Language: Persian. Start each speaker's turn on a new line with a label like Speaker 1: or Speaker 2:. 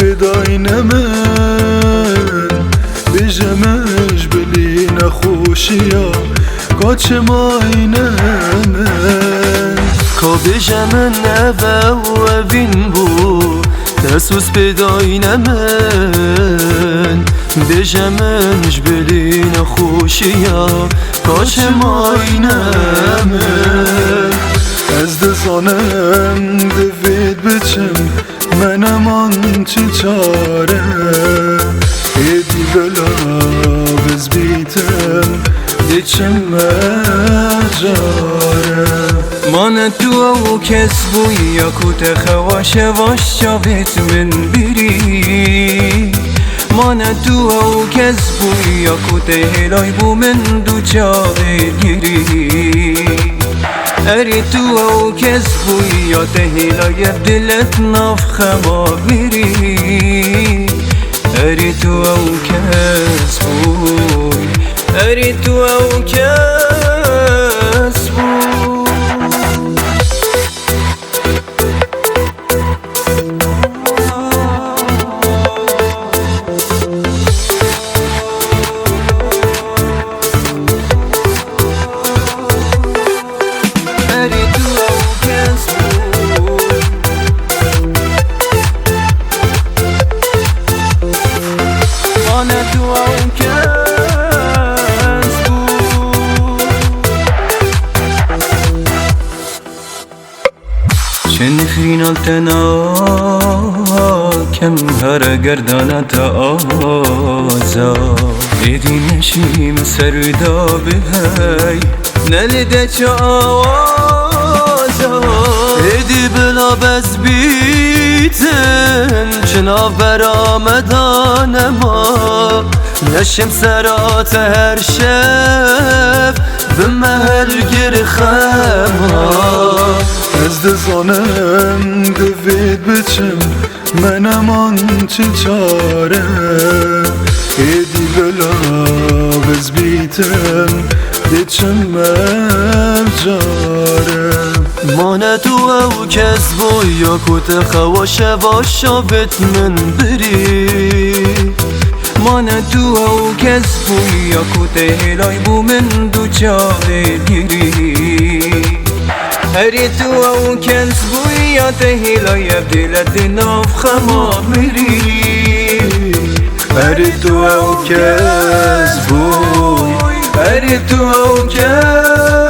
Speaker 1: بێداینە من بێژەمەش بلی نەخۆشیە کاچماینە من
Speaker 2: کا بێژەمن ئەڤە و ئەڤین بوو دەسوس بێداینە من بێژەمنش بلی نەخۆشیە کاچماینە من
Speaker 1: Ez dizanim divêt biçim me neman çi çare Êdî bila biz bîtim diçim me care
Speaker 2: مانە تو ئەو کەس بوویە کو te xewaşe vaş çavêt min birî مانە تو ئەو کەس بوویە کو te hêlay bû min du çavê girî ئەری تو ئەو کەس بوویە te hêlaye dilet nav xema mirî ئەری تو ئەو کەس بووی ئەری تو ئەو کەس بووی چن فینال تنا کم هر گردانت آزا ایدی نشیم سردا بهی نلیده چه آوازا ایدی بلا بز بیتن چناو برامدان ما نشم سرات هر شب بمهر گر خما
Speaker 1: Ez dizanim divêt biçim me neman çi çare Êdî bila biz bîtim diçim me care
Speaker 2: مانە تو ئەو کەس بوویە کو te xewaşe vaş çavêt min birî مانە تو ئەو کەس بوویە کو te hêlay bû min du çavê girî ئەری تو ئەو کەس بوویە te hêlaye dilet di nav xema mirî ئەری تو ئەو کەس بووی ئەری تو ئەو کەس